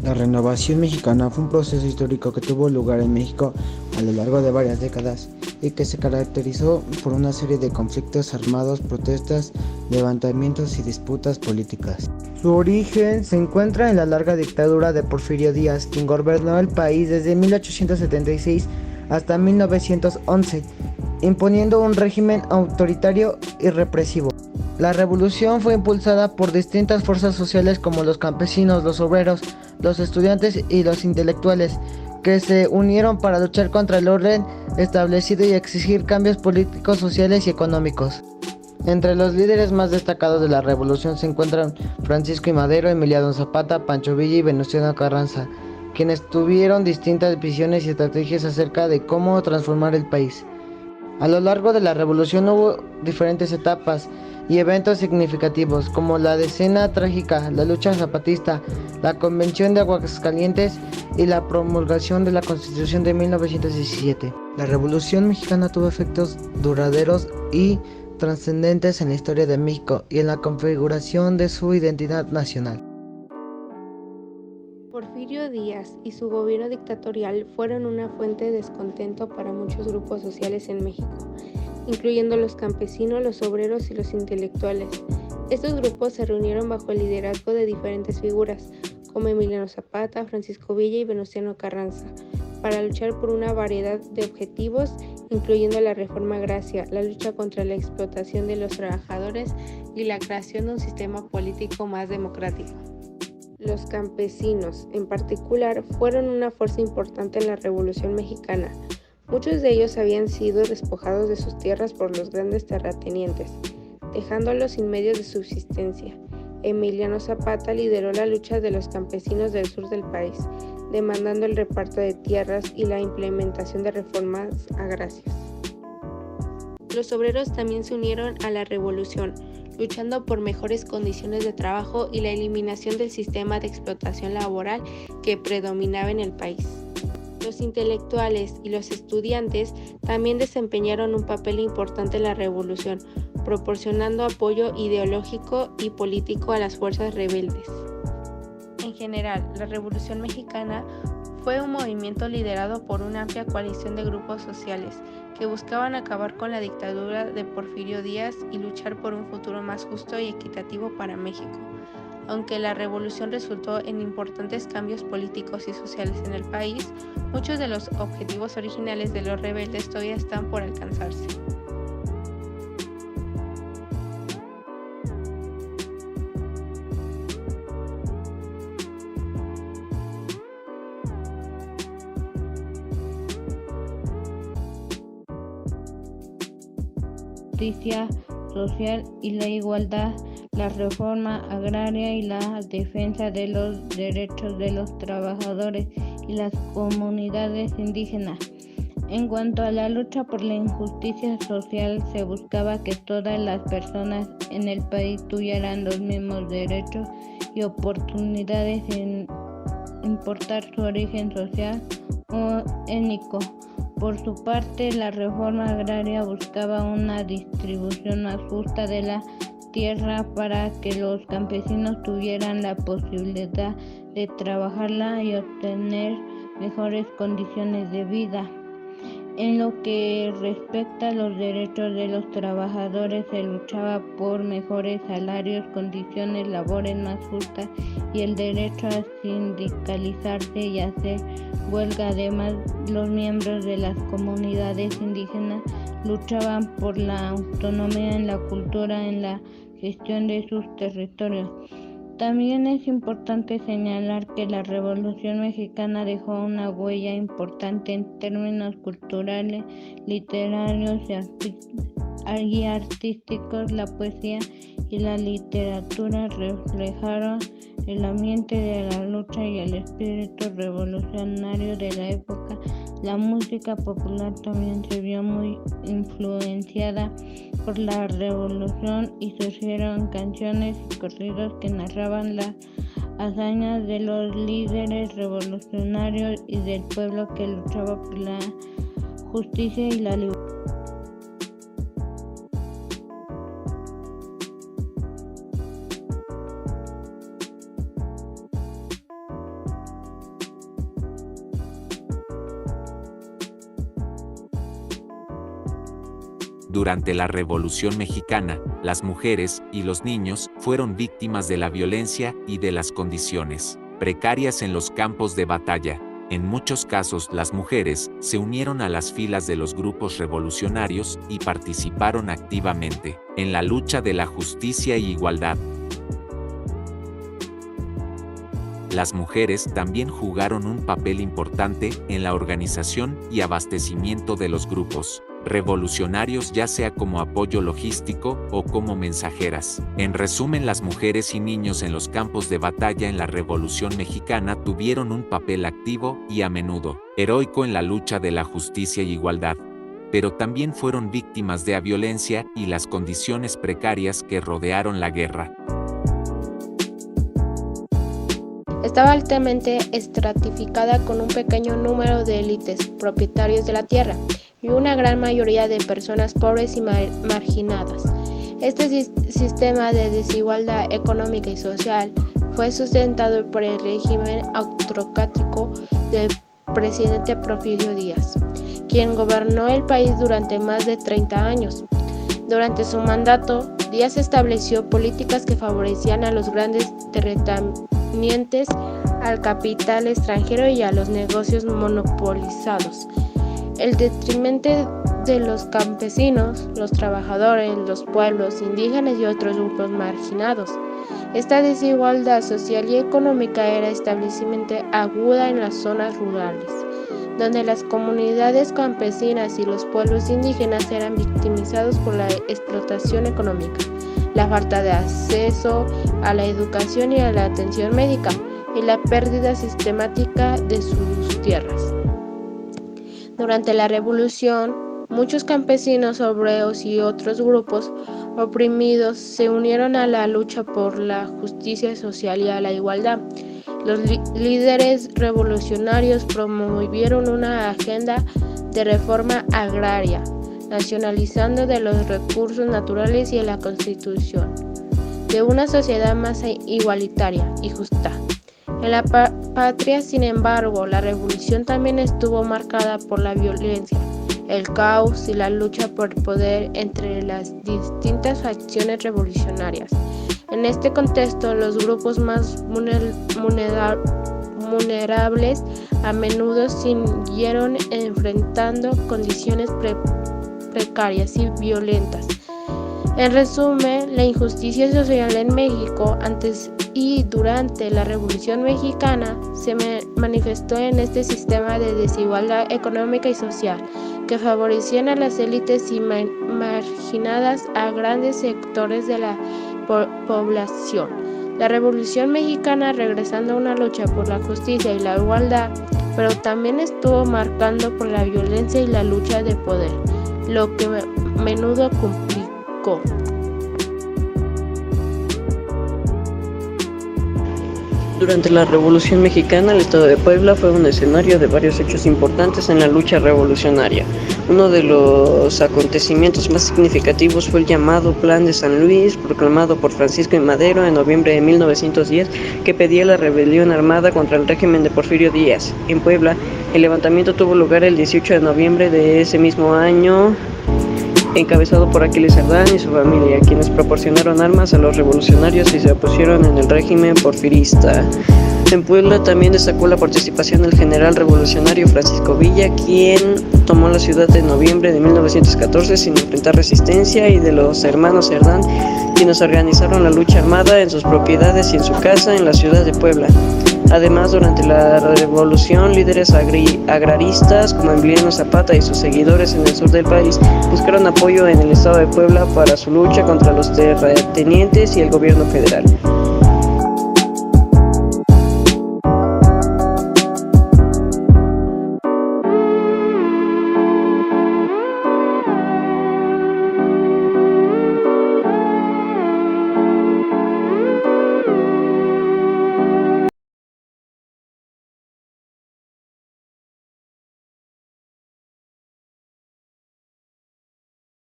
La renovación mexicana fue un proceso histórico que tuvo lugar en México a lo largo de varias décadas y que se caracterizó por una serie de conflictos armados, protestas, levantamientos y disputas políticas. Su origen se encuentra en la larga dictadura de Porfirio Díaz, quien gobernó el país desde 1876 hasta 1911, imponiendo un régimen autoritario y represivo. La revolución fue impulsada por distintas fuerzas sociales como los campesinos, los obreros, los estudiantes y los intelectuales, que se unieron para luchar contra el orden establecido y exigir cambios políticos, sociales y económicos. Entre los líderes más destacados de la revolución se encuentran Francisco I. Madero, Emiliano Zapata, Pancho Villa y Venustiano Carranza, quienes tuvieron distintas visiones y estrategias acerca de cómo transformar el país. A lo largo de la revolución hubo diferentes etapas y eventos significativos, como la Decena Trágica, la lucha zapatista, la Convención de Aguascalientes y la promulgación de la Constitución de 1917. La Revolución Mexicana tuvo efectos duraderos y trascendentes en la historia de México y en la configuración de su identidad nacional. Porfirio Díaz y su gobierno dictatorial fueron una fuente de descontento para muchos grupos sociales en México, incluyendo los campesinos, los obreros y los intelectuales. Estos grupos se reunieron bajo el liderazgo de diferentes figuras, como Emiliano Zapata, Francisco Villa y Venustiano Carranza, para luchar por una variedad de objetivos, incluyendo la reforma agraria, la lucha contra la explotación de los trabajadores y la creación de un sistema político más democrático. Los campesinos, en particular, fueron una fuerza importante en la Revolución Mexicana. Muchos de ellos habían sido despojados de sus tierras por los grandes terratenientes, dejándolos sin medios de subsistencia. Emiliano Zapata lideró la lucha de los campesinos del sur del país, demandando el reparto de tierras y la implementación de reformas agrarias. Los obreros también se unieron a la revolución, luchando por mejores condiciones de trabajo y la eliminación del sistema de explotación laboral que predominaba en el país. Los intelectuales y los estudiantes también desempeñaron un papel importante en la revolución, proporcionando apoyo ideológico y político a las fuerzas rebeldes. En general, la Revolución Mexicana fue un movimiento liderado por una amplia coalición de grupos sociales que buscaban acabar con la dictadura de Porfirio Díaz y luchar por un futuro más justo y equitativo para México. Aunque la revolución resultó en importantes cambios políticos y sociales en el país, muchos de los objetivos originales de los rebeldes todavía están por alcanzarse. Justicia social y la igualdad, la reforma agraria y la defensa de los derechos de los trabajadores y las comunidades indígenas. En cuanto a la lucha por la injusticia social, se buscaba que todas las personas en el país tuvieran los mismos derechos y oportunidades sin importar su origen social o étnico. Por su parte, la reforma agraria buscaba una distribución más justa de la tierra para que los campesinos tuvieran la posibilidad de trabajarla y obtener mejores condiciones de vida. En lo que respecta a los derechos de los trabajadores, se luchaba por mejores salarios, condiciones laborales más justas y el derecho a sindicalizarse y hacer huelga. Además, los miembros de las comunidades indígenas luchaban por la autonomía en la cultura, en la gestión de sus territorios. También es importante señalar que la Revolución Mexicana dejó una huella importante en términos culturales, literarios y artísticos. La poesía y la literatura reflejaron el ambiente de la lucha y el espíritu revolucionario de la época. La música popular también se vio muy influenciada por la revolución y surgieron canciones y corridos que narraban las hazañas de los líderes revolucionarios y del pueblo que luchaba por la justicia y la libertad. Durante la Revolución Mexicana, las mujeres y los niños fueron víctimas de la violencia y de las condiciones precarias en los campos de batalla. En muchos casos, las mujeres se unieron a las filas de los grupos revolucionarios y participaron activamente en la lucha de la justicia e igualdad. Las mujeres también jugaron un papel importante en la organización y abastecimiento de los grupos revolucionarios, ya sea como apoyo logístico o como mensajeras. En resumen, las mujeres y niños en los campos de batalla en la Revolución Mexicana tuvieron un papel activo y a menudo heroico en la lucha de la justicia e igualdad, pero también fueron víctimas de la violencia y las condiciones precarias que rodearon la guerra. Estaba altamente estratificada, con un pequeño número de élites propietarios de la tierra y una gran mayoría de personas pobres y marginadas. Este sistema de desigualdad económica y social fue sustentado por el régimen autocrático del presidente Porfirio Díaz, quien gobernó el país durante más de 30 años. Durante su mandato, Díaz estableció políticas que favorecían a los grandes terratenientes, al capital extranjero y a los negocios monopolizados, el detrimento de los campesinos, los trabajadores, los pueblos indígenas y otros grupos marginados. Esta desigualdad social y económica era especialmente aguda en las zonas rurales, donde las comunidades campesinas y los pueblos indígenas eran victimizados por la explotación económica, la falta de acceso a la educación y a la atención médica, y la pérdida sistemática de sus tierras. Durante la Revolución, muchos campesinos, obreros y otros grupos oprimidos se unieron a la lucha por la justicia social y a la igualdad. Los líderes revolucionarios promovieron una agenda de reforma agraria, nacionalizando de los recursos naturales y la constitución de una sociedad más igualitaria y justa. En la patria, sin embargo, la revolución también estuvo marcada por la violencia, el caos y la lucha por poder entre las distintas facciones revolucionarias. En este contexto, los grupos más vulnerables a menudo siguieron enfrentando condiciones precarias y violentas. En resumen, la injusticia social en México antes y durante la Revolución Mexicana se manifestó en este sistema de desigualdad económica y social que favorecían a las élites y marginadas a grandes sectores de la población. La Revolución Mexicana, regresando a una lucha por la justicia y la igualdad, pero también estuvo marcado por la violencia y la lucha de poder, lo que a menudo complicó. Durante la Revolución Mexicana, el estado de Puebla fue un escenario de varios hechos importantes en la lucha revolucionaria. Uno de los acontecimientos más significativos fue el llamado Plan de San Luis, proclamado por Francisco I. Madero en noviembre de 1910, que pedía la rebelión armada contra el régimen de Porfirio Díaz. En Puebla, el levantamiento tuvo lugar el 18 de noviembre de ese mismo año, encabezado por Aquiles Cerdán y su familia, quienes proporcionaron armas a los revolucionarios y se opusieron en el régimen porfirista. En Puebla también destacó la participación del general revolucionario Francisco Villa, quien tomó la ciudad en noviembre de 1914 sin enfrentar resistencia, y de los hermanos Cerdán, quienes organizaron la lucha armada en sus propiedades y en su casa en la ciudad de Puebla. Además, durante la Revolución, líderes agraristas como Emiliano Zapata y sus seguidores en el sur del país buscaron apoyo en el estado de Puebla para su lucha contra los terratenientes y el gobierno federal.